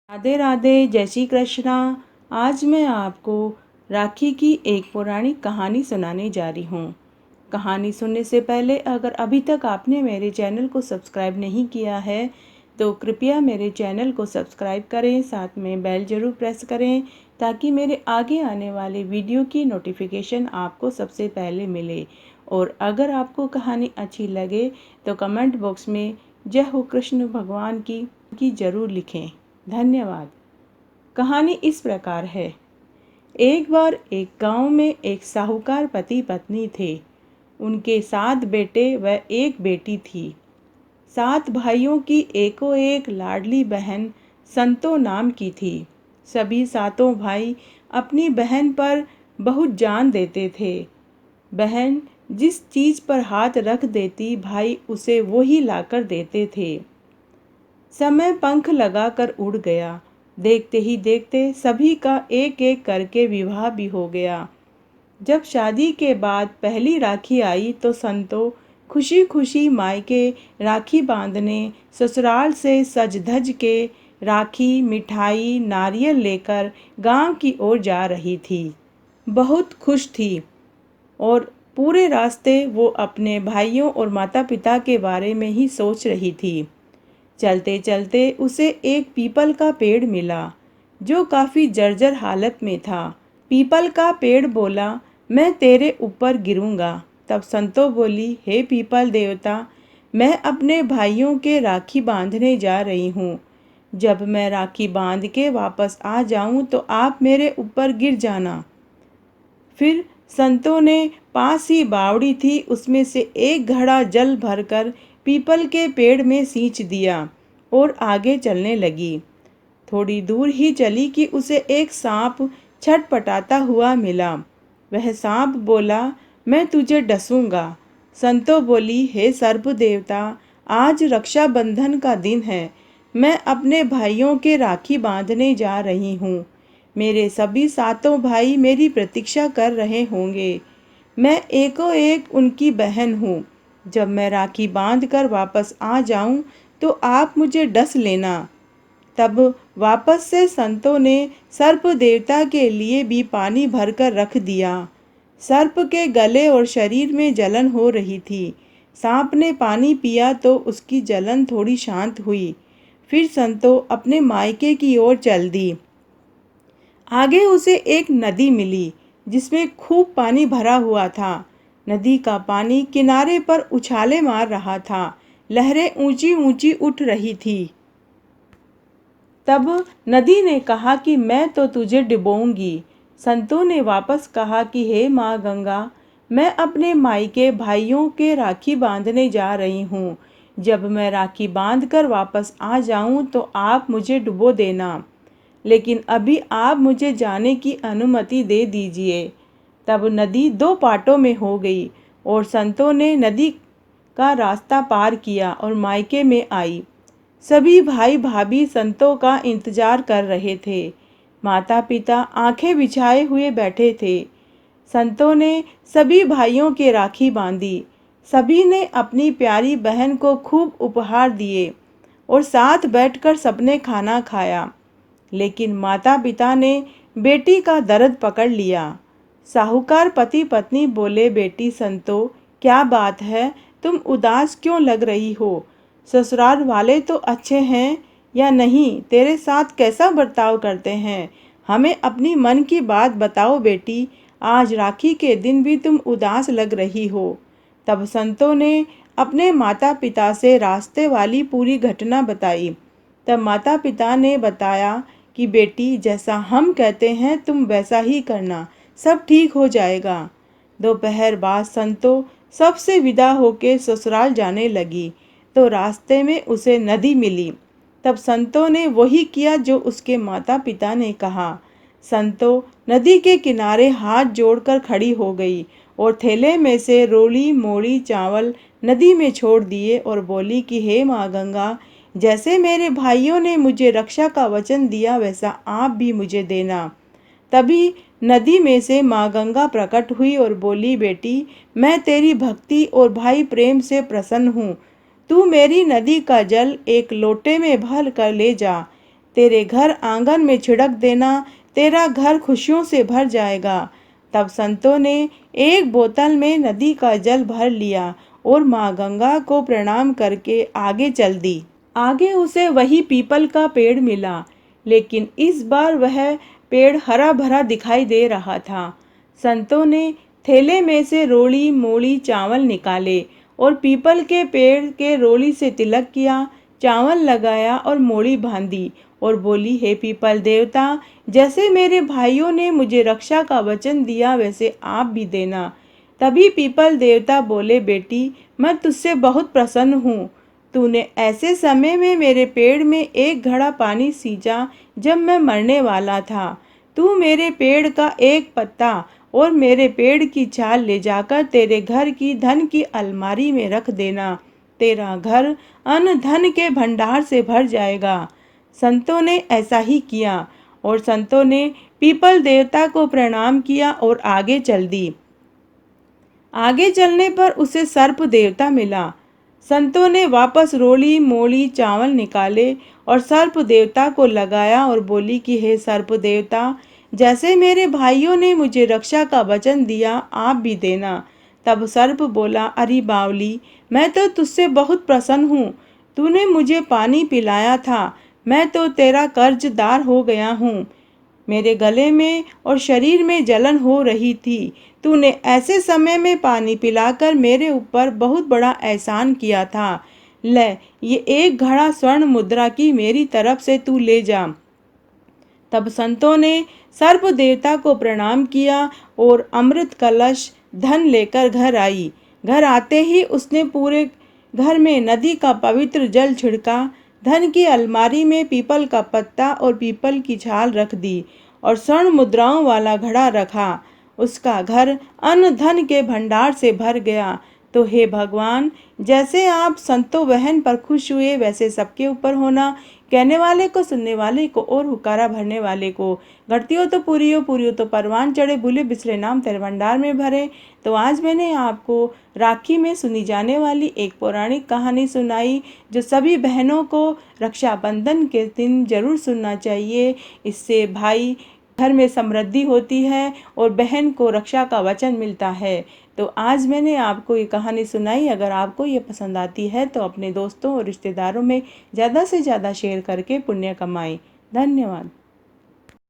राधे राधे, जय श्री कृष्णा। आज मैं आपको राखी की एक पौराणिक कहानी सुनाने जा रही हूँ। कहानी सुनने से पहले अगर अभी तक आपने मेरे चैनल को सब्सक्राइब नहीं किया है तो कृपया मेरे चैनल को सब्सक्राइब करें, साथ में बेल ज़रूर प्रेस करें ताकि मेरे आगे आने वाले वीडियो की नोटिफिकेशन आपको सबसे पहले मिले। और अगर आपको कहानी अच्छी लगे तो कमेंट बॉक्स में जय हो कृष्ण भगवान की ज़रूर लिखें। धन्यवाद। कहानी इस प्रकार है। एक बार एक गांव में एक साहूकार पति पत्नी थे। उनके 7 बेटे व एक बेटी थी। 7 भाइयों की एकों एक लाडली बहन संतो नाम की थी। सभी 7 भाई अपनी बहन पर बहुत जान देते थे। बहन जिस चीज पर हाथ रख देती भाई उसे वो ही लाकर देते थे। समय पंख लगाकर उड़ गया। देखते ही देखते सभी का एक एक करके विवाह भी हो गया। जब शादी के बाद पहली राखी आई तो संतो खुशी खुशी मायके राखी बांधने ससुराल से सज धज के राखी, मिठाई, नारियल लेकर गांव की ओर जा रही थी। बहुत खुश थी और पूरे रास्ते वो अपने भाइयों और माता पिता के बारे में ही सोच रही थी। चलते चलते उसे एक पीपल का पेड़ मिला जो काफी जर्जर हालत में था। पीपल का पेड़ बोला, मैं तेरे ऊपर गिरूंगा। तब संतो बोली, हे पीपल देवता, मैं अपने भाइयों के राखी बांधने जा रही हूँ। जब मैं राखी बांध के वापस आ जाऊं तो आप मेरे ऊपर गिर जाना। फिर संतों ने पास ही बावड़ी थी, उसमें से एक घड़ा जल भरकर पीपल के पेड़ में सींच दिया और आगे चलने लगी। थोड़ी दूर ही चली कि उसे एक सांप छटपटाता हुआ मिला। वह सांप बोला, मैं तुझे डसूंगा। संतो बोली, हे सर्प देवता, आज रक्षाबंधन का दिन है। मैं अपने भाइयों के राखी बांधने जा रही हूँ। मेरे सभी 7 भाई मेरी प्रतीक्षा कर रहे होंगे। मैं एकों एक उनकी बहन हूँ। जब मैं राखी बांध कर वापस आ जाऊं तो आप मुझे डस लेना। तब वापस से संतों ने सर्प देवता के लिए भी पानी भरकर रख दिया। सर्प के गले और शरीर में जलन हो रही थी। सांप ने पानी पिया तो उसकी जलन थोड़ी शांत हुई। फिर संतो अपने मायके की ओर चल दी। आगे उसे एक नदी मिली जिसमें खूब पानी भरा हुआ था। नदी का पानी किनारे पर उछाले मार रहा था। लहरें ऊंची ऊंची उठ रही थी। तब नदी ने कहा कि मैं तो तुझे डुबोऊंगी। संतों ने वापस कहा कि हे माँ गंगा, मैं अपने मायके भाइयों के राखी बांधने जा रही हूँ। जब मैं राखी बांध कर वापस आ जाऊँ तो आप मुझे डुबो देना, लेकिन अभी आप मुझे जाने की अनुमति दे दीजिए। तब नदी 2 पाटों में हो गई और संतों ने नदी का रास्ता पार किया और मायके में आई। सभी भाई भाभी संतों का इंतजार कर रहे थे। माता पिता आंखें बिछाए हुए बैठे थे। संतों ने सभी भाइयों के राखी बांधी। सभी ने अपनी प्यारी बहन को खूब उपहार दिए और साथ बैठकर सबने खाना खाया। लेकिन माता पिता ने बेटी का दर्द पकड़ लिया। साहूकार पति पत्नी बोले, बेटी संतो, क्या बात है, तुम उदास क्यों लग रही हो? ससुराल वाले तो अच्छे हैं या नहीं? तेरे साथ कैसा बर्ताव करते हैं? हमें अपनी मन की बात बताओ बेटी। आज राखी के दिन भी तुम उदास लग रही हो। तब संतों ने अपने माता पिता से रास्ते वाली पूरी घटना बताई। तब माता पिता ने बताया कि बेटी, जैसा हम कहते हैं तुम वैसा ही करना, सब ठीक हो जाएगा। दोपहर बाद संतो सबसे विदा होके ससुराल जाने लगी तो रास्ते में उसे नदी मिली। तब संतो ने वही किया जो उसके माता पिता ने कहा। संतो नदी के किनारे हाथ जोड़कर खड़ी हो गई और थैले में से रोली मोड़ी चावल नदी में छोड़ दिए और बोली कि हे माँ गंगा, जैसे मेरे भाइयों ने मुझे रक्षा का वचन दिया वैसा आप भी मुझे देना। तभी नदी में से माँ गंगा प्रकट हुई और बोली, बेटी, मैं तेरी भक्ति और भाई प्रेम से प्रसन्न हूँ। तू मेरी नदी का जल एक लोटे में भर कर ले जा। तेरे घर आंगन में छिड़क देना, तेरा घर खुशियों से भर जाएगा। तब संतों ने एक बोतल में नदी का जल भर लिया और माँ गंगा को प्रणाम करके आगे चल दी। आगे उसे वही पीपल का पेड़ मिला, लेकिन इस बार वह पेड़ हरा भरा दिखाई दे रहा था। संतों ने थैले में से रोली मोली चावल निकाले और पीपल के पेड़ के रोली से तिलक किया, चावल लगाया और मोड़ी बांधी और बोली, हे पीपल देवता, जैसे मेरे भाइयों ने मुझे रक्षा का वचन दिया वैसे आप भी देना। तभी पीपल देवता बोले, बेटी, मैं तुझसे बहुत प्रसन्न हूँ। तूने ऐसे समय में मेरे पेड़ में एक घड़ा पानी सींचा जब मैं मरने वाला था। तू मेरे पेड़ का एक पत्ता और मेरे पेड़ की छाल ले जाकर तेरे घर की धन की अलमारी में रख देना। तेरा घर अन्न धन के भंडार से भर जाएगा। संतों ने ऐसा ही किया और संतों ने पीपल देवता को प्रणाम किया और आगे चल दी। आगे चलने पर उसे सर्प देवता मिला। संतों ने वापस रोली मोली चावल निकाले और सर्प देवता को लगाया और बोली कि हे सर्प देवता, जैसे मेरे भाइयों ने मुझे रक्षा का वचन दिया आप भी देना। तब सर्प बोला, अरे बावली, मैं तो तुझसे बहुत प्रसन्न हूँ। तूने मुझे पानी पिलाया था, मैं तो तेरा कर्जदार हो गया हूँ। मेरे गले में और शरीर में जलन हो रही थी। तूने ऐसे समय में पानी पिलाकर मेरे ऊपर बहुत बड़ा एहसान किया था। ले, ये एक घड़ा स्वर्ण मुद्रा की मेरी तरफ से तू ले जा। तब संतों ने सर्प देवता को प्रणाम किया और अमृत कलश धन लेकर घर आई। घर आते ही उसने पूरे घर में नदी का पवित्र जल छिड़का, धन की अलमारी में पीपल का पत्ता और पीपल की छाल रख दी और स्वर्ण मुद्राओं वाला घड़ा रखा। उसका घर अन्न धन के भंडार से भर गया। तो हे भगवान, जैसे आप संतों बहन पर खुश हुए वैसे सबके ऊपर होना। कहने वाले को, सुनने वाले को और हुकारा भरने वाले को। घटती हो तो पूरी हो, पूरी हो तो परवान चढ़े, भूले बिसरे नाम तेरे भंडार में भरे। तो आज मैंने आपको राखी में सुनी जाने वाली एक पौराणिक कहानी सुनाई, जो सभी बहनों को रक्षाबंधन के दिन जरूर सुनना चाहिए। इससे भाई घर में समृद्धि होती है और बहन को रक्षा का वचन मिलता है। तो आज मैंने आपको ये कहानी सुनाई। अगर आपको ये पसंद आती है तो अपने दोस्तों और रिश्तेदारों में ज़्यादा से ज़्यादा शेयर करके पुण्य कमाएं। धन्यवाद।